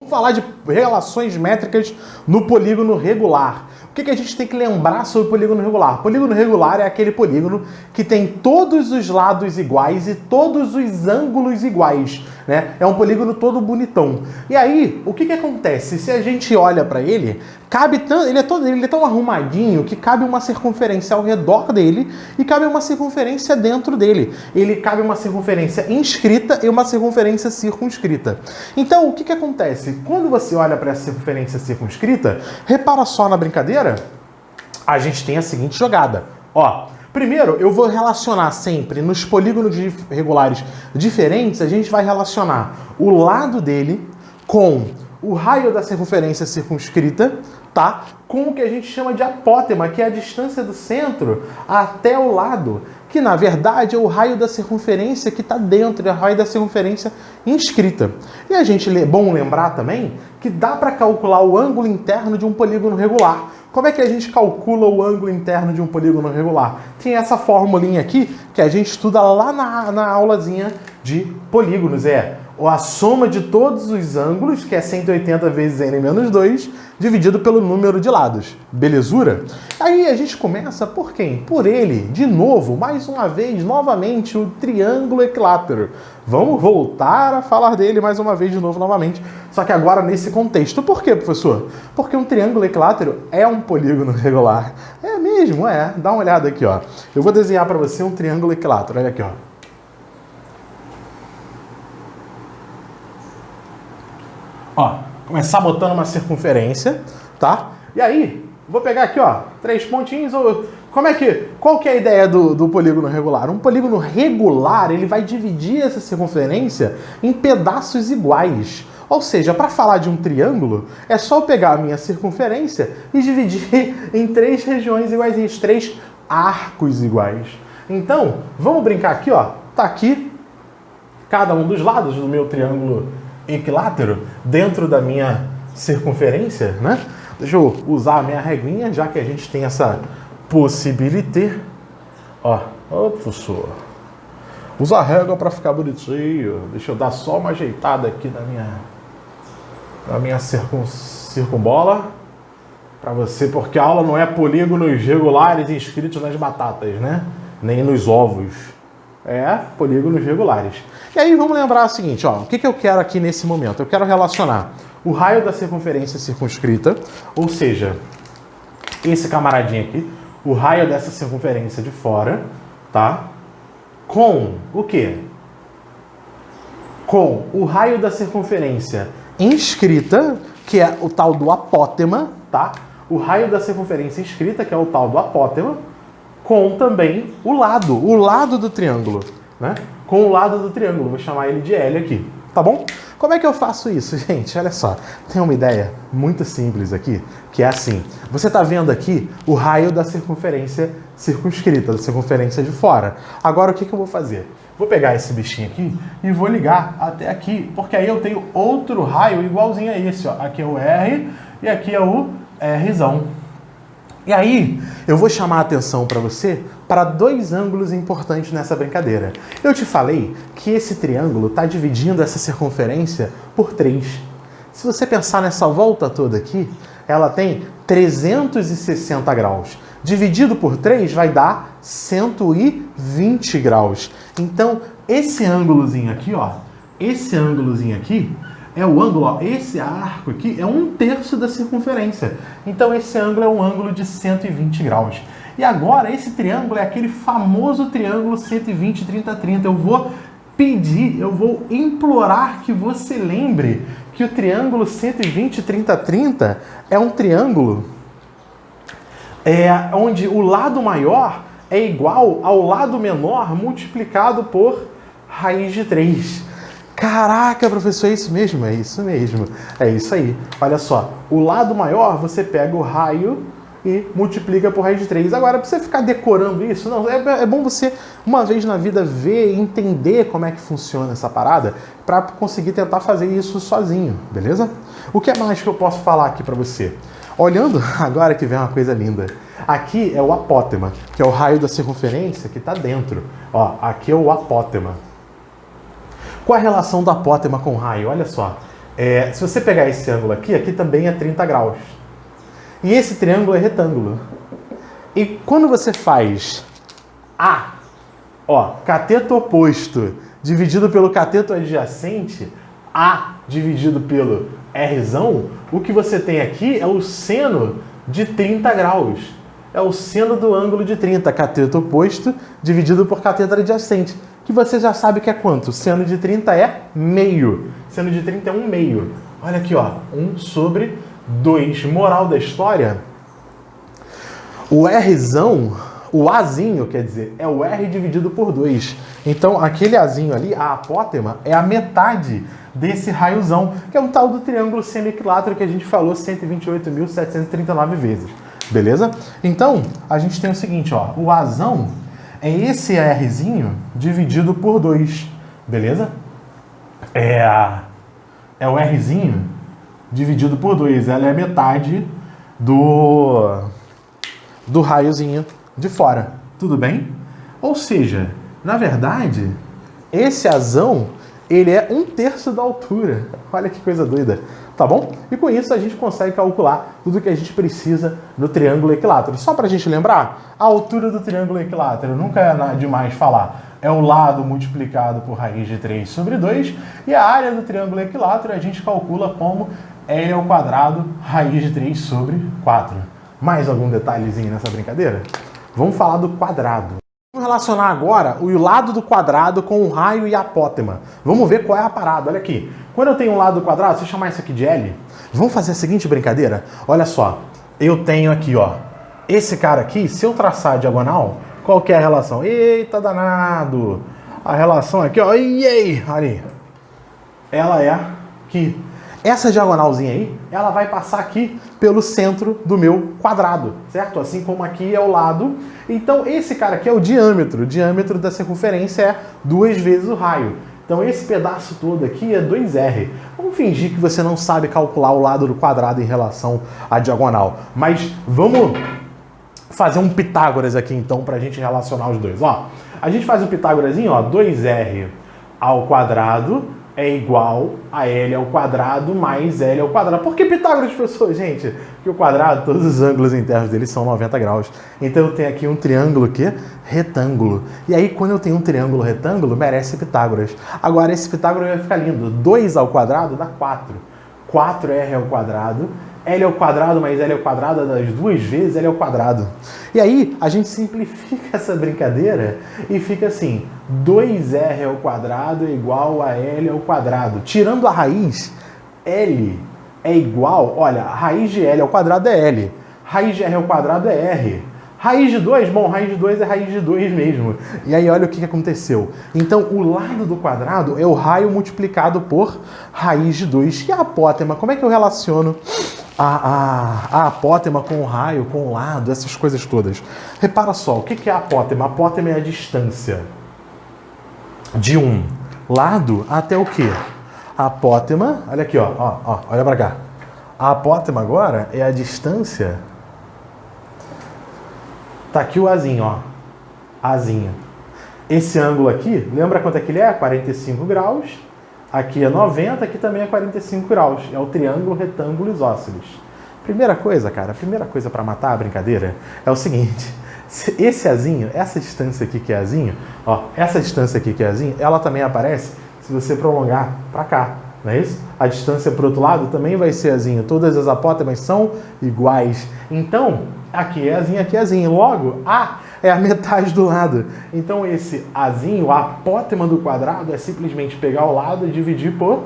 Falar de relações métricas no polígono regular. O que a gente tem que lembrar sobre o polígono regular? Polígono regular é aquele polígono que tem todos os lados iguais e todos os ângulos iguais, né? É um polígono todo bonitão. E aí, o que acontece? Se a gente olha para ele, ele é tão arrumadinho que cabe uma circunferência ao redor dele e cabe uma circunferência dentro dele. Ele cabe uma circunferência inscrita e uma circunferência circunscrita. Então, o que acontece? Quando você olha para essa circunferência circunscrita, repara só na brincadeira, a gente tem a seguinte jogada. Ó, primeiro, eu vou relacionar sempre nos polígonos regulares diferentes, a gente vai relacionar o lado dele com o raio da circunferência circunscrita, tá? Com o que a gente chama de apótema, que é a distância do centro até o lado, que na verdade é o raio da circunferência que está dentro, é o raio da circunferência inscrita. E a gente é bom lembrar também que dá para calcular o ângulo interno de um polígono regular. Como é que a gente calcula o ângulo interno de um polígono regular? Tem essa formulinha aqui que a gente estuda lá na aulazinha de polígonos. É a soma de todos os ângulos, que é 180 vezes n menos 2, dividido pelo número de lados. Belezura? Aí a gente começa por quem? Por ele, de novo, mais uma vez, novamente, o triângulo equilátero. Vamos voltar a falar dele mais uma vez, de novo, novamente. Só que agora nesse contexto. Por quê, professor? Porque um triângulo equilátero é um polígono regular. É mesmo, é. Dá uma olhada aqui, ó. Eu vou desenhar para você um triângulo equilátero. Olha aqui, ó. Ó, começar botando uma circunferência, tá? E aí, vou pegar aqui, ó, 3 pontinhos. Qual que é a ideia do polígono regular? Um polígono regular, ele vai dividir essa circunferência em pedaços iguais. Ou seja, para falar de um triângulo, é só eu pegar a minha circunferência e dividir em 3 regiões iguais, 3 arcos iguais. Então, vamos brincar aqui, ó. Tá aqui cada um dos lados do meu triângulo equilátero dentro da minha circunferência, né? Deixa eu usar a minha reguinha, já que a gente tem essa possibilidade. Ó, professor, usa a régua para ficar bonitinho. Deixa eu dar só uma ajeitada aqui na minha circunbola para você, porque a aula não é polígonos regulares inscritos nas batatas, né? Nem nos ovos. É polígonos regulares. E aí vamos lembrar o seguinte, ó, o que eu quero aqui nesse momento? Eu quero relacionar o raio da circunferência circunscrita, ou seja, esse camaradinho aqui, o raio dessa circunferência de fora, tá? Com o quê? Com o raio da circunferência inscrita, que é o tal do apótema, tá? O raio da circunferência inscrita, que é o tal do apótema, com também o lado do triângulo, né? Com o lado do triângulo, vou chamar ele de L aqui, tá bom? Como é que eu faço isso, gente? Olha só, tem uma ideia muito simples aqui, que é assim. Você tá vendo aqui o raio da circunferência circunscrita, da circunferência de fora. Agora, o que eu vou fazer? Vou pegar esse bichinho aqui e vou ligar até aqui, porque aí eu tenho outro raio igualzinho a esse, ó. Aqui é o R e aqui é o Rzão. E aí, eu vou chamar a atenção para você para 2 ângulos importantes nessa brincadeira. Eu te falei que esse triângulo está dividindo essa circunferência por 3. Se você pensar nessa volta toda aqui, ela tem 360 graus. Dividido por 3 vai dar 120 graus. Então, esse ângulozinho aqui, ó, é o ângulo, ó, esse arco aqui é 1/3 da circunferência. Então esse ângulo é um ângulo de 120 graus. E agora esse triângulo é aquele famoso triângulo 120, 30, 30. Eu vou implorar que você lembre que o triângulo 120, 30, 30 é um triângulo onde o lado maior é igual ao lado menor multiplicado por raiz de 3. Caraca, professor, é isso mesmo? É isso mesmo. É isso aí. Olha só, o lado maior você pega o raio e multiplica por raiz de 3. Agora, para você ficar decorando isso, não, é bom você, uma vez na vida, ver e entender como é que funciona essa parada para conseguir tentar fazer isso sozinho, beleza? O que mais que eu posso falar aqui para você? Olhando, agora que vem uma coisa linda. Aqui é o apótema, que é o raio da circunferência que está dentro. Ó, aqui é o apótema. Qual a relação do apótema com o raio? Olha só. Se você pegar esse ângulo aqui, aqui também é 30 graus. E esse triângulo é retângulo. E quando você faz A, ó, cateto oposto dividido pelo cateto adjacente, A dividido pelo Rzão, o que você tem aqui é o seno de 30 graus. É o seno do ângulo de 30, cateto oposto dividido por cateto adjacente. Que você já sabe que é quanto? Seno de 30 é meio. Seno de 30 é 1 meio. Olha aqui, ó, 1 sobre 2. Moral da história, o Rzão, o Azinho, quer dizer, é o R dividido por 2. Então, aquele Azinho ali, a apótema, é a metade desse raiozão, que é o tal do triângulo semi-equilátero que a gente falou 128.739 vezes. Beleza? Então, a gente tem o seguinte, ó, o Azão é esse Rzinho dividido por 2. Beleza? É o Rzinho dividido por 2. Ela é metade do raiozinho de fora. Tudo bem? Ou seja, na verdade, esse Azão, ele é 1/3 da altura. Olha que coisa doida. Tá bom? E com isso a gente consegue calcular tudo que a gente precisa no triângulo equilátero. Só para a gente lembrar, a altura do triângulo equilátero, nunca é demais falar, é o lado multiplicado por raiz de 3 sobre 2, e a área do triângulo equilátero a gente calcula como L ao quadrado raiz de 3 sobre 4. Mais algum detalhezinho nessa brincadeira? Vamos falar do quadrado. Vamos relacionar agora o lado do quadrado com o raio e a apótema. Vamos ver qual é a parada. Olha aqui. Quando eu tenho um lado do quadrado, se eu chamar isso aqui de L, vamos fazer a seguinte brincadeira? Olha só. Eu tenho aqui, ó, esse cara aqui, se eu traçar a diagonal, qual que é a relação? Eita danado! A relação aqui, ó, olha aí. Ela é que essa diagonalzinha aí, ela vai passar aqui pelo centro do meu quadrado, certo? Assim como aqui é o lado. Então, esse cara aqui é o diâmetro. O diâmetro da circunferência é 2 vezes o raio. Então, esse pedaço todo aqui é 2R. Vamos fingir que você não sabe calcular o lado do quadrado em relação à diagonal. Mas vamos fazer um Pitágoras aqui, então, para a gente relacionar os dois. Ó, a gente faz um Pitágorazinho, ó, 2R ao quadrado é igual a L ao quadrado mais L ao quadrado. Por que Pitágoras, professor? Gente, porque o quadrado, todos os ângulos internos dele são 90 graus. Então eu tenho aqui um triângulo que retângulo. E aí, quando eu tenho um triângulo retângulo, merece Pitágoras. Agora, esse Pitágoras vai ficar lindo. 2 ao quadrado dá 4. 4R ao quadrado. L ao quadrado mais L ao quadrado das 2 vezes L ao quadrado. E aí, a gente simplifica essa brincadeira e fica assim, 2R ao quadrado é igual a L ao quadrado. Tirando a raiz, L é igual, olha, a raiz de L ao quadrado é L, raiz de R ao quadrado é R. Raiz de 2, bom, raiz de 2 é raiz de 2 mesmo. E aí olha o que aconteceu. Então o lado do quadrado é o raio multiplicado por raiz de 2. E a apótema, como é que eu relaciono a apótema com o raio, com o lado, essas coisas todas? Repara só, o que é a apótema? A apótema é a distância de um lado até o quê? A apótema, olha aqui, ó, olha pra cá. A apótema agora é a distância. Tá aqui o Azinho, ó. Azinho. Esse ângulo aqui, lembra quanto é que ele é? 45 graus. Aqui é 90, aqui também é 45 graus. É o triângulo retângulo isósceles. Primeira coisa, cara, a primeira coisa para matar a brincadeira é o seguinte. Esse Azinho, essa distância aqui que é Azinho, ó, essa distância aqui que é Azinho, ela também aparece se você prolongar para cá, não é isso? A distância para o outro lado também vai ser Azinho. Todas as apótemas são iguais. Então, aqui é Azinho, aqui é Azinho. Logo, A é a metade do lado. Então, esse Azinho, a apótema do quadrado, é simplesmente pegar o lado e dividir por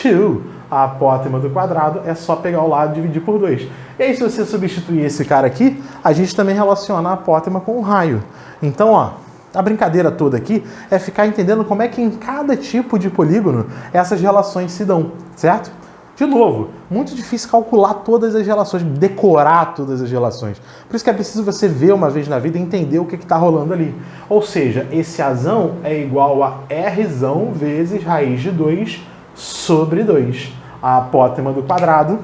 2. A apótema do quadrado é só pegar o lado e dividir por 2. E aí, se você substituir esse cara aqui, a gente também relaciona a apótema com o raio. Então, ó, a brincadeira toda aqui é ficar entendendo como é que em cada tipo de polígono essas relações se dão, certo? De novo, muito difícil calcular todas as relações, decorar todas as relações. Por isso que é preciso você ver uma vez na vida e entender o que está rolando ali. Ou seja, esse Azão é igual a Rzão vezes raiz de 2 sobre 2. A apótema do quadrado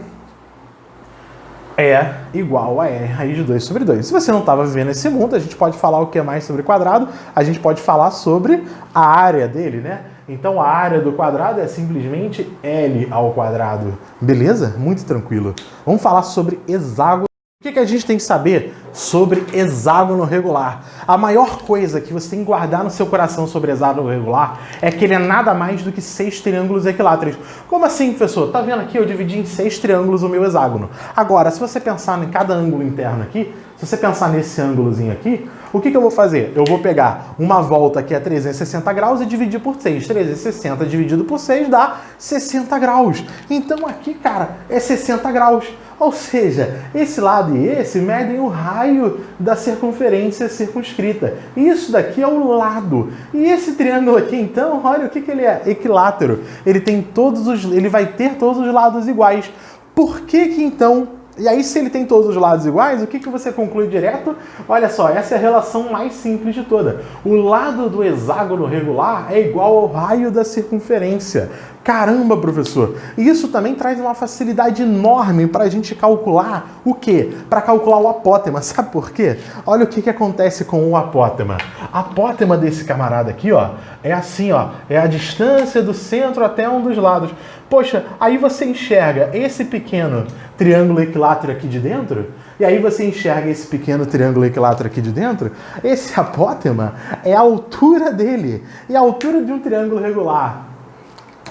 é igual a R raiz de 2 sobre 2. Se você não estava vivendo esse mundo, a gente pode falar o que mais sobre quadrado, a gente pode falar sobre a área dele, né? Então a área do quadrado é simplesmente L ao quadrado. Beleza? Muito tranquilo. Vamos falar sobre hexágono. O que a gente tem que saber sobre hexágono regular? A maior coisa que você tem que guardar no seu coração sobre hexágono regular é que ele é nada mais do que 6 triângulos equiláteros. Como assim, professor? Tá vendo aqui? Eu dividi em 6 triângulos o meu hexágono. Agora, se você pensar em cada ângulo interno aqui, se você pensar nesse ângulozinho aqui, o que eu vou fazer? Eu vou pegar uma volta que é 360 graus e dividir por 6. 360 dividido por 6 dá 60 graus. Então aqui, cara, é 60 graus. Ou seja, esse lado e esse medem o raio da circunferência circunscrita. Isso daqui é o lado. E esse triângulo aqui, então, olha o que ele é. Equilátero. Ele vai ter todos os lados iguais. Por que então... E aí, se ele tem todos os lados iguais, o que você conclui direto? Olha só, essa é a relação mais simples de toda. O lado do hexágono regular é igual ao raio da circunferência. Caramba, professor! E isso também traz uma facilidade enorme para a gente calcular o quê? Para calcular o apótema. Sabe por quê? Olha o que acontece com o apótema. A apótema desse camarada aqui, ó, é assim, ó, é a distância do centro até um dos lados. Poxa, aí você enxerga esse pequeno triângulo equilátero aqui de dentro, e aí você enxerga esse pequeno triângulo equilátero aqui de dentro, esse apótema é a altura dele. E a altura de um triângulo regular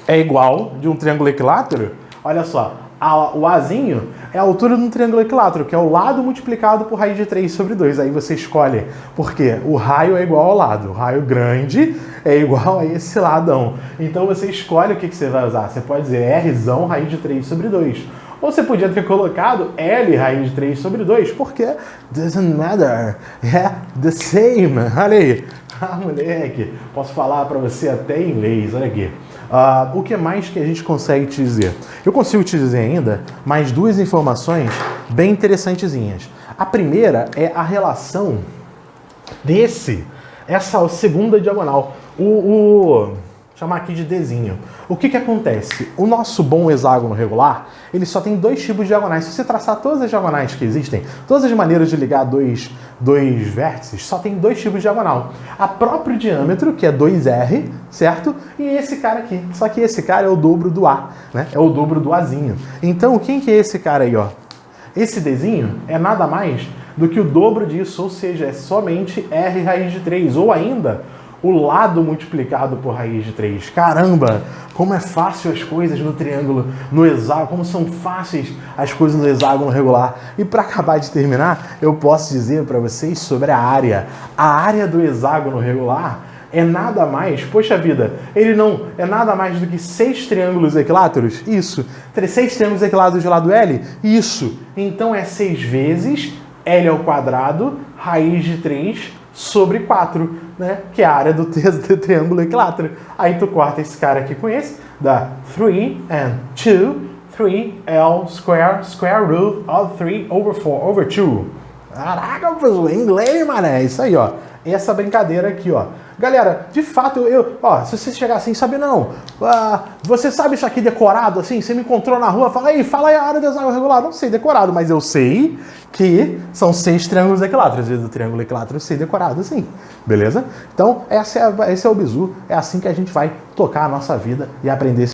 é igual de um triângulo equilátero, olha só, o Azinho é a altura de um triângulo equilátero, que é o lado multiplicado por raiz de 3 sobre 2. Aí você escolhe, porque o raio é igual ao lado, o raio grande é igual a esse ladão. Então você escolhe o que você vai usar. Você pode dizer Rzão raiz de 3 sobre 2. Ou você podia ter colocado L raiz de 3 sobre 2, porque doesn't matter, é the same. Olha aí, moleque, posso falar para você até em inglês, olha aqui. O que mais que a gente consegue te dizer? Eu consigo te dizer ainda mais duas informações bem interessantezinhas. A primeira é a relação essa segunda diagonal, chamar aqui de Dzinho. O que acontece? O nosso bom hexágono regular, ele só tem 2 tipos de diagonais. Se você traçar todas as diagonais que existem, todas as maneiras de ligar dois vértices, só tem 2 tipos de diagonal. A próprio diâmetro, que é 2R, certo? E esse cara aqui. Só que esse cara é o dobro do A, né? É o dobro do Azinho. Então, quem que é esse cara aí, ó? Esse Dzinho é nada mais do que o dobro disso, ou seja, é somente R raiz de 3, ou ainda o lado multiplicado por raiz de 3. Caramba, como é fácil as coisas no triângulo, no hexágono, como são fáceis as coisas no hexágono regular. E para acabar de terminar, eu posso dizer para vocês sobre a área. A área do hexágono regular é nada mais, poxa vida, ele não é nada mais do que 6 triângulos equiláteros? Isso. 6 triângulos equiláteros de lado L? Isso. Então é 6 vezes L ao quadrado, raiz de 3 sobre 4, né? Que é a área do triângulo equilátero. Aí tu corta esse cara aqui com esse, dá 3 and 2, 3L square root of 3 over 4 over 2. Caraca, professor, em inglês, mané, isso aí, ó. Essa brincadeira aqui, ó. Galera, de fato, ó, se você chegar assim, sabe não, você sabe isso aqui decorado, assim, você me encontrou na rua, fala aí a área do hexágono regular. Não sei decorado, mas eu sei que são 6 triângulos equiláteros. Às vezes o triângulo equilátero eu sei decorado, assim, beleza? Então, esse é o bizu, é assim que a gente vai tocar a nossa vida e aprender